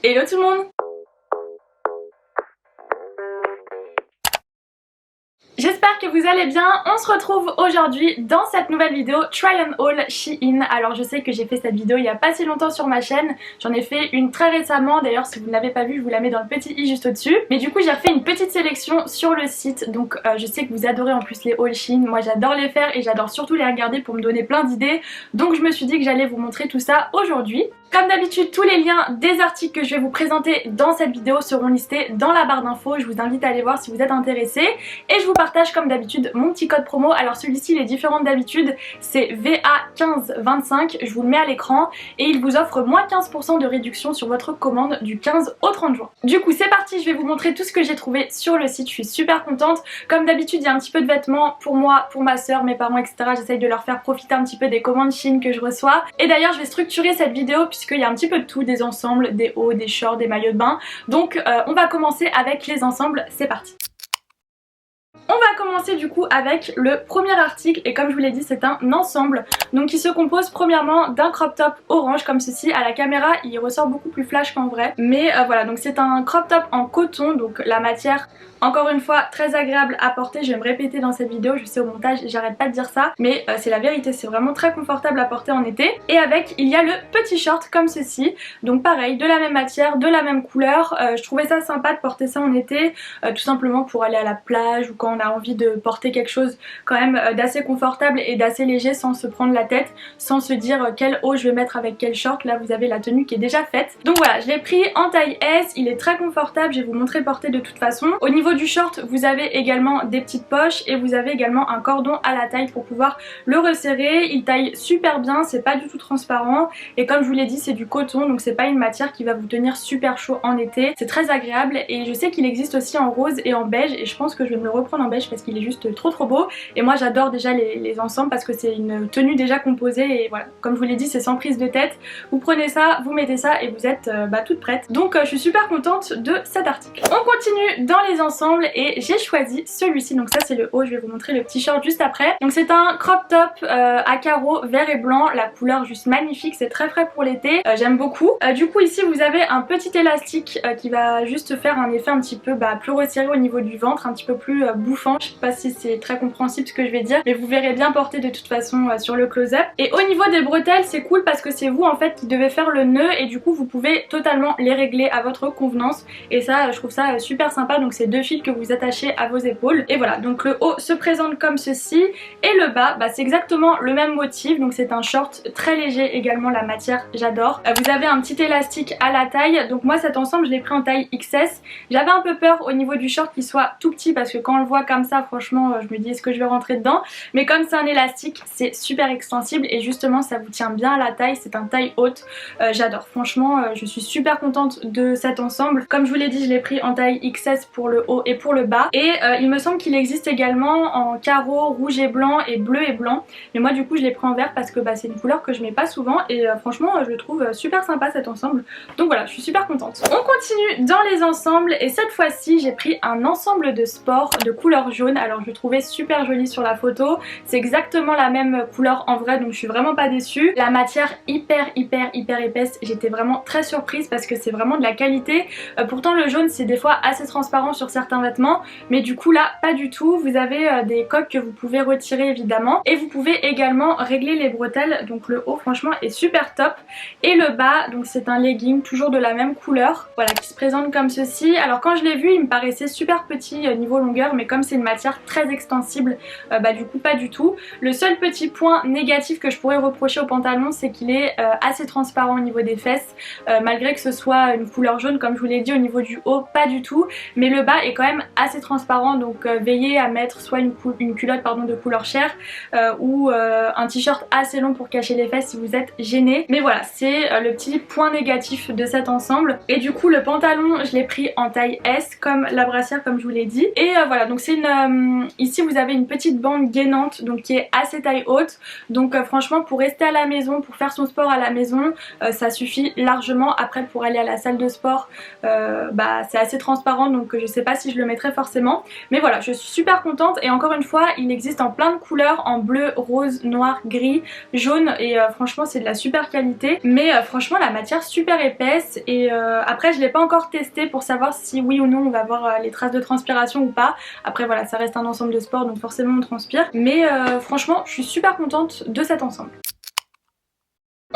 Hello tout le monde! J'espère que vous allez bien, on se retrouve aujourd'hui dans cette nouvelle vidéo Try and Haul Shein. Alors je sais que j'ai fait cette vidéo il n'y a pas si longtemps sur ma chaîne, j'en ai fait une très récemment, d'ailleurs si vous ne l'avez pas vue je vous la mets dans le petit i juste au dessus. Mais du coup j'ai refait une petite sélection sur le site, donc je sais que vous adorez en plus les hauls Shein, moi j'adore les faire et j'adore surtout les regarder pour me donner plein d'idées. Donc je me suis dit que j'allais vous montrer tout ça aujourd'hui. Comme d'habitude, tous les liens des articles que je vais vous présenter dans cette vidéo seront listés dans la barre d'infos. Je vous invite à aller voir si vous êtes intéressés. Et je vous partage comme d'habitude mon petit code promo. Alors celui-ci il est différent d'habitude, c'est VA1525, je vous le mets à l'écran. Et il vous offre moins 15% de réduction sur votre commande du 15 au 30 juin. Du coup c'est parti, je vais vous montrer tout ce que j'ai trouvé sur le site. Je suis super contente. Comme d'habitude il y a un petit peu de vêtements pour moi, pour ma soeur, mes parents, etc. J'essaye de leur faire profiter un petit peu des commandes Shein que je reçois. Et d'ailleurs je vais structurer cette vidéo puisqu'il y a un petit peu de tout, des ensembles, des hauts, des shorts, des maillots de bain. Donc on va commencer avec les ensembles, c'est parti. On va commencer du coup avec le premier article et comme je vous l'ai dit c'est un ensemble donc qui se compose premièrement d'un crop top orange comme ceci. À la caméra il ressort beaucoup plus flash qu'en vrai mais voilà, donc c'est un crop top en coton, donc la matière encore une fois très agréable à porter. Je vais me répéter dans cette vidéo, je sais au montage j'arrête pas de dire ça mais c'est la vérité, c'est vraiment très confortable à porter en été. Et avec il y a le petit short comme ceci, donc pareil de la même matière, de la même couleur. Je trouvais ça sympa de porter ça en été tout simplement pour aller à la plage ou quand on a envie de porter quelque chose quand même d'assez confortable et d'assez léger sans se prendre la tête, sans se dire quel haut je vais mettre avec quel short. Là vous avez la tenue qui est déjà faite. Donc voilà, je l'ai pris en taille S, il est très confortable, je vais vous montrer porter de toute façon. Au niveau du short vous avez également des petites poches et vous avez également un cordon à la taille pour pouvoir le resserrer. Il taille super bien, c'est pas du tout transparent et comme je vous l'ai dit c'est du coton donc c'est pas une matière qui va vous tenir super chaud en été. C'est très agréable et je sais qu'il existe aussi en rose et en beige et je pense que je vais me le reprendre en beige parce qu'il est juste trop beau. Et moi j'adore déjà les ensembles parce que c'est une tenue déjà composée et voilà, comme je vous l'ai dit c'est sans prise de tête. Vous prenez ça, vous mettez ça et vous êtes toute prête. Donc je suis super contente de cet article. On continue dans les ensembles et j'ai choisi celui-ci, donc ça c'est le haut, je vais vous montrer le petit short juste après. Donc c'est un crop top à carreaux vert et blanc, la couleur juste magnifique, c'est très frais pour l'été, j'aime beaucoup. Du coup ici vous avez un petit élastique qui va juste faire un effet un petit peu plus resserré au niveau du ventre, un petit peu plus bouffant. Je sais pas si c'est très compréhensible ce que je vais dire mais vous verrez bien porter de toute façon sur le close-up. Et au niveau des bretelles c'est cool parce que c'est vous en fait qui devez faire le nœud et du coup vous pouvez totalement les régler à votre convenance et ça je trouve ça super sympa. Donc c'est deux fils que vous attachez à vos épaules et voilà, donc le haut se présente comme ceci et le bas c'est exactement le même motif, donc c'est un short très léger également, la matière j'adore. Vous avez un petit élastique à la taille, donc moi cet ensemble je l'ai pris en taille XS. J'avais un peu peur au niveau du short qu'il soit tout petit parce que quand on le voit comme ça franchement je me dis est-ce que je vais rentrer dedans, mais comme c'est un élastique c'est super extensible et justement ça vous tient bien à la taille, c'est un taille haute. J'adore, franchement je suis super contente de cet ensemble. Comme je vous l'ai dit je l'ai pris en taille XS pour le haut et pour le bas et il me semble qu'il existe également en carreau rouge et blanc et bleu et blanc mais moi du coup je l'ai pris en vert parce que c'est une couleur que je mets pas souvent et franchement je le trouve super sympa cet ensemble. Donc voilà, je suis super contente. On continue dans les ensembles et cette fois-ci j'ai pris un ensemble de sport de couleur jaune. Alors je le trouvais super joli sur la photo, c'est exactement la même couleur en vrai donc je suis vraiment pas déçue. La matière hyper épaisse, j'étais vraiment très surprise parce que c'est vraiment de la qualité. Pourtant le jaune c'est des fois assez transparent sur certains vêtements mais du coup là pas du tout. Vous avez des coques que vous pouvez retirer évidemment et vous pouvez également régler les bretelles, donc le haut franchement est super top et le bas donc c'est un legging toujours de la même couleur, voilà, qui se présente comme ceci. Alors quand je l'ai vu il me paraissait super petit niveau longueur mais comme c'est une matière très extensible du coup pas du tout. Le seul petit point négatif que je pourrais reprocher au pantalon c'est qu'il est assez transparent au niveau des fesses malgré que ce soit une couleur jaune comme je vous l'ai dit. Au niveau du haut pas du tout mais le bas est quand même assez transparent donc veillez à mettre soit une culotte de couleur chair ou un t-shirt assez long pour cacher les fesses si vous êtes gêné. Mais voilà, c'est le petit point négatif de cet ensemble. Et du coup le pantalon je l'ai pris en taille S comme la brassière comme je vous l'ai dit et voilà, donc c'est ici vous avez une petite bande gainante donc qui est assez taille haute, donc franchement pour rester à la maison, pour faire son sport à la maison, ça suffit largement. Après pour aller à la salle de sport c'est assez transparent, donc je sais pas si je le mettrai forcément, mais voilà, je suis super contente. Et encore une fois il existe en plein de couleurs, en bleu, rose, noir, gris, jaune, et franchement c'est de la super qualité, mais franchement la matière super épaisse. Et après je l'ai pas encore testé pour savoir si oui ou non on va avoir les traces de transpiration ou pas. Après voilà, ça reste un ensemble de sport donc forcément on transpire, mais franchement je suis super contente de cet ensemble.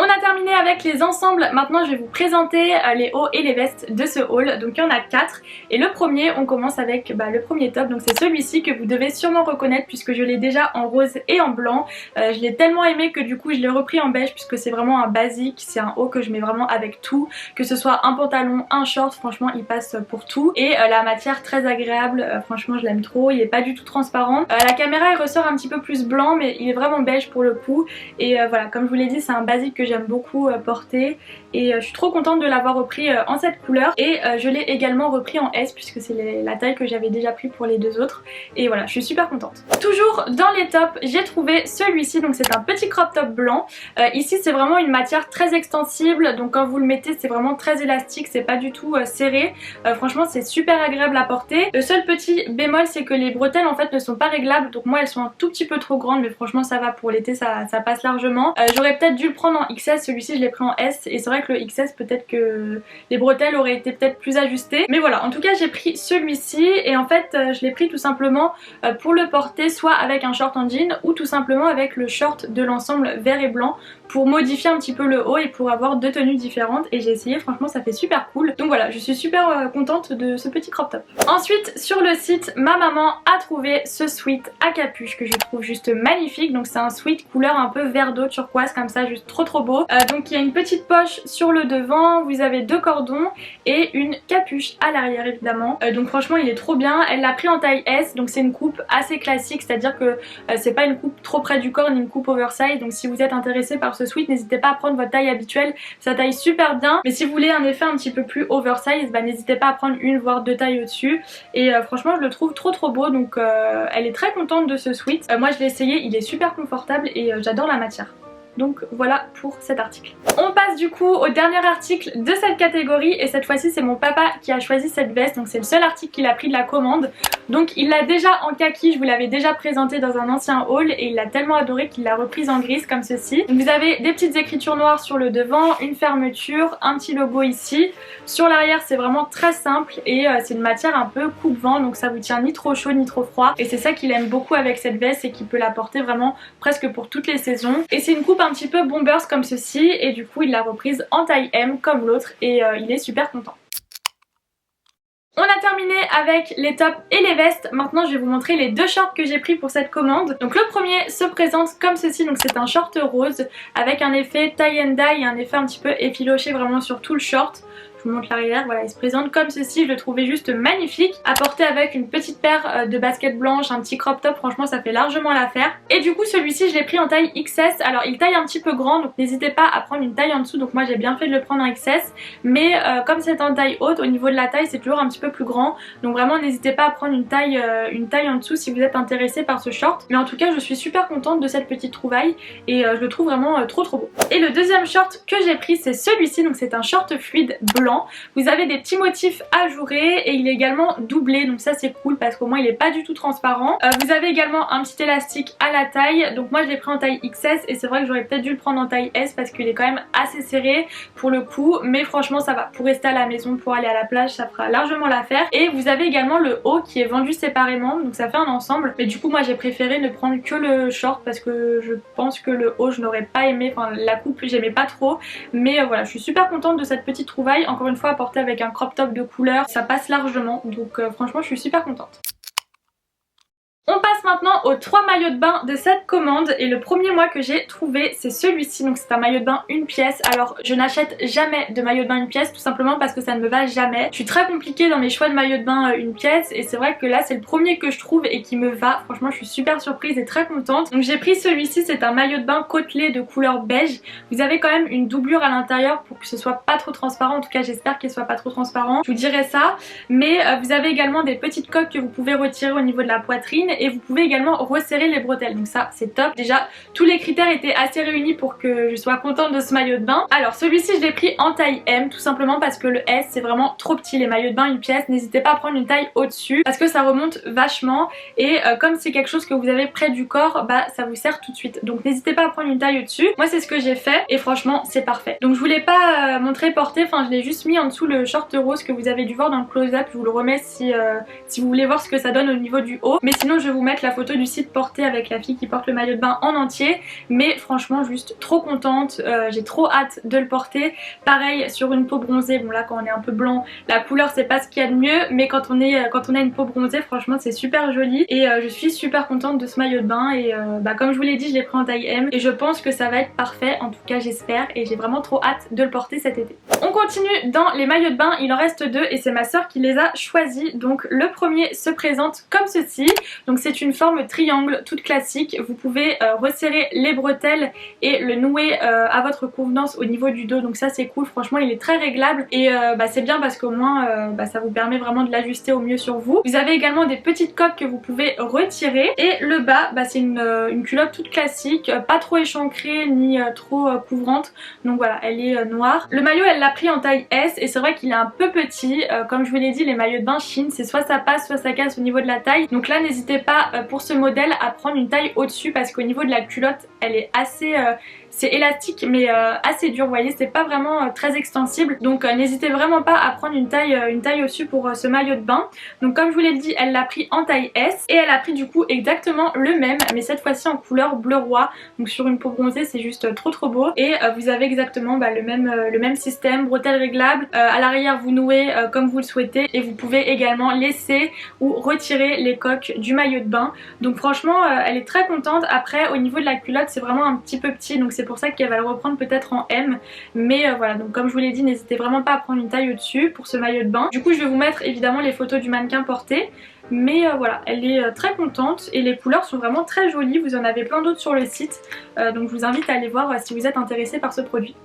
On a terminé avec les ensembles, maintenant je vais vous présenter les hauts et les vestes de ce haul. Donc il y en a 4 et le premier, on commence avec le premier top, donc c'est celui-ci que vous devez sûrement reconnaître puisque je l'ai déjà en rose et en blanc. Je l'ai tellement aimé que du coup je l'ai repris en beige puisque c'est vraiment un basique, c'est un haut que je mets vraiment avec tout, que ce soit un pantalon, un short, franchement il passe pour tout. Et la matière très agréable, franchement je l'aime trop, il est pas du tout transparent. La caméra il ressort un petit peu plus blanc mais il est vraiment beige pour le coup. Et voilà, comme je vous l'ai dit, c'est un basique que j'aime beaucoup porter et je suis trop contente de l'avoir repris en cette couleur. Et je l'ai également repris en S puisque c'est la taille que j'avais déjà pris pour les deux autres, et voilà, je suis super contente. Toujours dans les tops, j'ai trouvé celui-ci, donc c'est un petit crop top blanc. Ici c'est vraiment une matière très extensible, donc quand vous le mettez c'est vraiment très élastique, c'est pas du tout serré. Franchement c'est super agréable à porter. Le seul petit bémol c'est que les bretelles en fait ne sont pas réglables, donc moi elles sont un tout petit peu trop grandes, mais franchement ça va, pour l'été ça passe largement. J'aurais peut-être dû le prendre en XS, celui-ci je l'ai pris en S, et c'est vrai que le XS peut-être que les bretelles auraient été peut-être plus ajustées, mais voilà, en tout cas j'ai pris celui-ci. Et en fait je l'ai pris tout simplement pour le porter soit avec un short en jean ou tout simplement avec le short de l'ensemble vert et blanc, pour modifier un petit peu le haut et pour avoir deux tenues différentes. Et j'ai essayé, franchement ça fait super cool, donc voilà, je suis super contente de ce petit crop top. Ensuite sur le site, ma maman a trouvé ce sweat à capuche que je trouve juste magnifique. Donc c'est un sweat couleur un peu vert d'eau turquoise comme ça, juste trop beau. Donc il y a une petite poche sur le devant, vous avez deux cordons et une capuche à l'arrière évidemment. Donc franchement il est trop bien. Elle l'a pris en taille S, donc c'est une coupe assez classique, c'est à dire que c'est pas une coupe trop près du corps ni une coupe oversize. Donc si vous êtes intéressé par ce sweat, n'hésitez pas à prendre votre taille habituelle, ça taille super bien. Mais si vous voulez un effet un petit peu plus oversize, n'hésitez pas à prendre une voire deux tailles au-dessus. Et franchement je le trouve trop beau, donc elle est très contente de ce sweat. Moi je l'ai essayé, il est super confortable et j'adore la matière. Donc voilà pour cet article. On passe du coup au dernier article de cette catégorie, et cette fois-ci c'est mon papa qui a choisi cette veste, donc c'est le seul article qu'il a pris de la commande. Donc il l'a déjà en kaki, je vous l'avais déjà présenté dans un ancien haul, et il l'a tellement adoré qu'il l'a reprise en grise comme ceci. Donc vous avez des petites écritures noires sur le devant, une fermeture, un petit logo ici. Sur l'arrière c'est vraiment très simple et c'est une matière un peu coupe-vent, donc ça vous tient ni trop chaud ni trop froid, et c'est ça qu'il aime beaucoup avec cette veste, c'est qu'il peut la porter vraiment presque pour toutes les saisons. Et c'est une coupe un petit peu bombers comme ceci, et du coup il l'a reprise en taille M comme l'autre, et il est super content. On a terminé avec les tops et les vestes. Maintenant je vais vous montrer les deux shorts que j'ai pris pour cette commande. Donc le premier se présente comme ceci, donc c'est un short rose avec un effet tie and dye et un effet un petit peu effiloché vraiment sur tout le short. Je vous montre l'arrière, voilà, il se présente comme ceci, je le trouvais juste magnifique, à porter avec une petite paire de baskets blanches, un petit crop top, franchement ça fait largement l'affaire. Et du coup celui-ci je l'ai pris en taille XS, alors il taille un petit peu grand, donc n'hésitez pas à prendre une taille en dessous, donc moi j'ai bien fait de le prendre en XS, mais comme c'est en taille haute, au niveau de la taille c'est toujours un petit peu plus grand, donc vraiment n'hésitez pas à prendre une taille en dessous si vous êtes intéressé par ce short. Mais en tout cas je suis super contente de cette petite trouvaille, et je le trouve vraiment trop beau. Et le deuxième short que j'ai pris c'est celui-ci, donc c'est un short fluide blanc. Vous avez des petits motifs ajourés et il est également doublé, donc ça c'est cool parce qu'au moins il est pas du tout transparent. Vous avez également un petit élastique à la taille, donc moi je l'ai pris en taille XS, et c'est vrai que j'aurais peut-être dû le prendre en taille S parce qu'il est quand même assez serré pour le coup, mais franchement ça va, pour rester à la maison, pour aller à la plage, ça fera largement l'affaire. Et vous avez également le haut qui est vendu séparément, donc ça fait un ensemble, mais du coup moi j'ai préféré ne prendre que le short parce que je pense que le haut je n'aurais pas aimé, enfin la coupe j'aimais pas trop, mais voilà, je suis super contente de cette petite trouvaille. Encore une fois, porter avec un crop top de couleur, ça passe largement, donc franchement je suis super contente. On passe maintenant aux 3 maillots de bain de cette commande et le premier moi que j'ai trouvé c'est celui-ci, donc c'est un maillot de bain une pièce. Alors je n'achète jamais de maillot de bain une pièce tout simplement parce que ça ne me va jamais. Je suis très compliquée dans mes choix de maillot de bain une pièce et c'est vrai que là c'est le premier que je trouve et qui me va. Franchement je suis super surprise et très contente. Donc j'ai pris celui-ci, c'est un maillot de bain côtelé de couleur beige. Vous avez quand même une doublure à l'intérieur pour que ce soit pas trop transparent, en tout cas j'espère qu'il soit pas trop transparent, je vous dirai ça. Mais vous avez également des petites coques que vous pouvez retirer au niveau de la poitrine et vous pouvez également resserrer les bretelles, donc ça c'est top. Déjà tous les critères étaient assez réunis pour que je sois contente de ce maillot de bain. Alors celui-ci je l'ai pris en taille M tout simplement parce que le S c'est vraiment trop petit les maillots de bain une pièce. N'hésitez pas à prendre une taille au-dessus parce que ça remonte vachement et comme c'est quelque chose que vous avez près du corps, bah ça vous sert tout de suite, donc n'hésitez pas à prendre une taille au-dessus. Moi c'est ce que j'ai fait et franchement c'est parfait. Donc je voulais pas montrer porter, enfin je l'ai juste mis en dessous le short rose que vous avez dû voir dans le close-up. Je vous le remets si vous voulez voir ce que ça donne au niveau du haut, mais sinon je vais vous mettre la photo du site porté avec la fille qui porte le maillot de bain en entier. Mais franchement juste trop contente, j'ai trop hâte de le porter. Pareil sur une peau bronzée, bon là quand on est un peu blanc la couleur c'est pas ce qu'il y a de mieux, mais quand on a une peau bronzée franchement c'est super joli et je suis super contente de ce maillot de bain et comme je vous l'ai dit je l'ai pris en taille M et je pense que ça va être parfait, en tout cas j'espère, et j'ai vraiment trop hâte de le porter cet été. On continue dans les maillots de bain, il en reste 2 et c'est ma soeur qui les a choisis. Donc le premier se présente comme ceci, donc c'est une forme triangle toute classique. Vous pouvez resserrer les bretelles et le nouer à votre convenance au niveau du dos, donc ça c'est cool, franchement il est très réglable et c'est bien parce qu'au moins ça vous permet vraiment de l'ajuster au mieux sur vous. Vous avez également des petites coques que vous pouvez retirer et le bas c'est une culotte toute classique, pas trop échancrée ni trop couvrante, donc voilà elle est noire. Le maillot elle l'a pris en taille S et c'est vrai qu'il est un peu petit, comme je vous l'ai dit les maillots de bain Shein c'est soit ça passe soit ça casse au niveau de la taille, donc là n'hésitez pas pour ce modèle à prendre une taille au-dessus parce qu'au niveau de la culotte elle est assez c'est élastique mais assez dur, vous voyez c'est pas vraiment très extensible, donc n'hésitez vraiment pas à prendre une taille au-dessus pour ce maillot de bain. Donc comme je vous l'ai dit elle l'a pris en taille S et elle a pris du coup exactement le même mais cette fois-ci en couleur bleu roi, donc sur une peau bronzée c'est juste trop beau et vous avez exactement le même système, bretelles réglables, à l'arrière vous nouez comme vous le souhaitez et vous pouvez également laisser ou retirer les coques du maillot de bain. Donc franchement elle est très contente. Après au niveau de la culotte c'est vraiment un petit peu petit, donc c'est pour ça qu'elle va le reprendre peut-être en M, mais voilà, donc comme je vous l'ai dit n'hésitez vraiment pas à prendre une taille au-dessus pour ce maillot de bain. Du coup je vais vous mettre évidemment les photos du mannequin porté, mais voilà elle est très contente et les couleurs sont vraiment très jolies, vous en avez plein d'autres sur le site, donc je vous invite à aller voir si vous êtes intéressé par ce produit.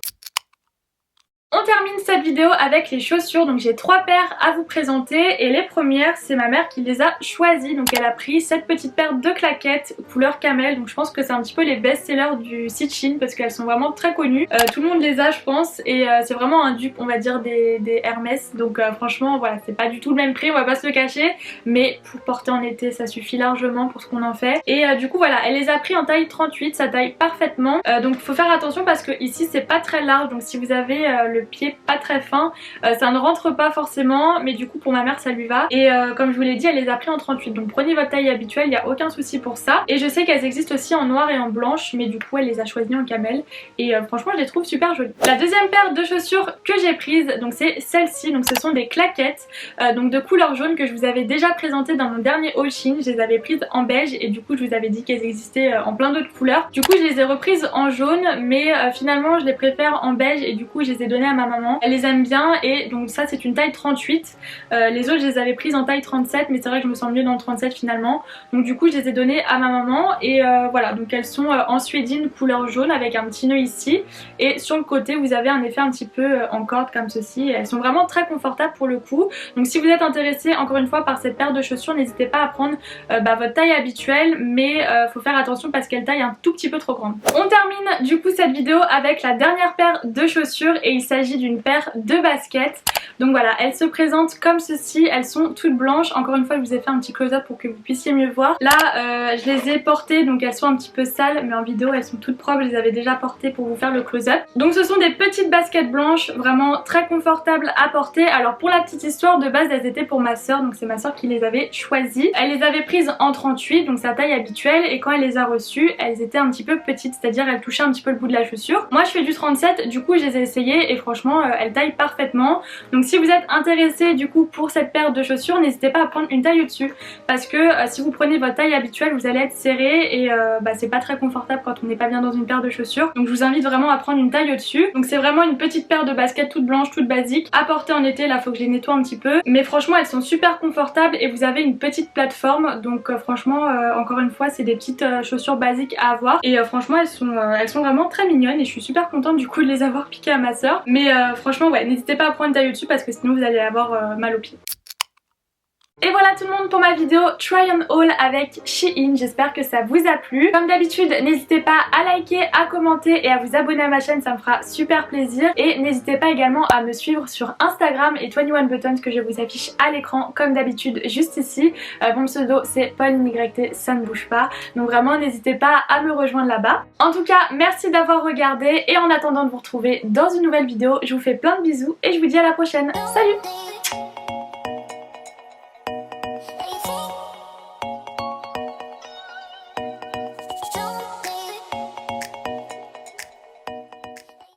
On termine cette vidéo avec les chaussures, donc j'ai 3 paires à vous présenter et les premières c'est ma mère qui les a choisies, donc elle a pris cette petite paire de claquettes couleur camel, donc je pense que c'est un petit peu les best-sellers du site Shein parce qu'elles sont vraiment très connues, tout le monde les a je pense et c'est vraiment un dupe on va dire des Hermès, donc franchement voilà c'est pas du tout le même prix on va pas se le cacher, mais pour porter en été ça suffit largement pour ce qu'on en fait et du coup voilà elle les a pris en taille 38, ça taille parfaitement, donc faut faire attention parce que ici c'est pas très large, donc si vous avez le pied pas très fin ça ne rentre pas forcément, mais du coup pour ma mère ça lui va et comme je vous l'ai dit elle les a pris en 38, donc prenez votre taille habituelle, il n'y a aucun souci pour ça. Et je sais qu'elles existent aussi en noir et en blanche, mais du coup elle les a choisies en camel et franchement je les trouve super jolies. La deuxième paire de chaussures que j'ai prise donc c'est celle-ci, donc ce sont des claquettes donc de couleur jaune que je vous avais déjà présentées dans mon dernier haul Shein. Je les avais prises en beige et du coup je vous avais dit qu'elles existaient en plein d'autres couleurs, du coup je les ai reprises en jaune mais finalement je les préfère en beige et du coup je les ai données à ma maman, elle les aime bien et donc ça c'est une taille 38, les autres je les avais prises en taille 37 mais c'est vrai que je me sens mieux dans le 37 finalement, donc du coup je les ai données à ma maman et voilà, donc elles sont en suédine couleur jaune avec un petit nœud ici et sur le côté vous avez un effet un petit peu en corde comme ceci et elles sont vraiment très confortables pour le coup. Donc si vous êtes intéressé encore une fois par cette paire de chaussures n'hésitez pas à prendre votre taille habituelle, mais faut faire attention parce qu'elle taille un tout petit peu trop grande. On termine du coup cette vidéo avec la dernière paire de chaussures et il s'agit d'une paire de baskets. Donc voilà, elles se présentent comme ceci, elles sont toutes blanches. Encore une fois je vous ai fait un petit close-up pour que vous puissiez mieux voir. Là je les ai portées donc elles sont un petit peu sales mais en vidéo elles sont toutes propres, je les avais déjà portées pour vous faire le close-up. Donc ce sont des petites baskets blanches vraiment très confortables à porter. Alors pour la petite histoire, de base elles étaient pour ma soeur, donc c'est ma soeur qui les avait choisies. Elle les avait prises en 38 donc sa taille habituelle et quand elle les a reçues elles étaient un petit peu petites, c'est-à-dire elles touchaient un petit peu le bout de la chaussure. Moi je fais du 37 du coup je les ai essayées et franchement franchement elles taillent parfaitement. Donc si vous êtes intéressé du coup pour cette paire de chaussures, n'hésitez pas à prendre une taille au-dessus parce que si vous prenez votre taille habituelle vous allez être serré et c'est pas très confortable quand on n'est pas bien dans une paire de chaussures. Donc je vous invite vraiment à prendre une taille au-dessus. Donc c'est vraiment une petite paire de baskets toute blanche, toute basique, à porter en été. Là faut que je les nettoie un petit peu, mais franchement elles sont super confortables et vous avez une petite plateforme. Donc franchement encore une fois c'est des petites chaussures basiques à avoir et franchement elles sont vraiment très mignonnes et je suis super contente du coup de les avoir piquées à ma soeur. Mais franchement ouais, n'hésitez pas à prendre une taille au-dessus parce que sinon vous allez avoir mal aux pieds. Et voilà tout le monde pour ma vidéo try on haul avec Shein, j'espère que ça vous a plu. Comme d'habitude n'hésitez pas à liker, à commenter et à vous abonner à ma chaîne, ça me fera super plaisir. Et n'hésitez pas également à me suivre sur Instagram et 21 Buttons que je vous affiche à l'écran comme d'habitude juste ici. Mon pseudo c'est PaulineYT, ça ne bouge pas, donc vraiment n'hésitez pas à me rejoindre là-bas. En tout cas merci d'avoir regardé et en attendant de vous retrouver dans une nouvelle vidéo, je vous fais plein de bisous et je vous dis à la prochaine. Salut!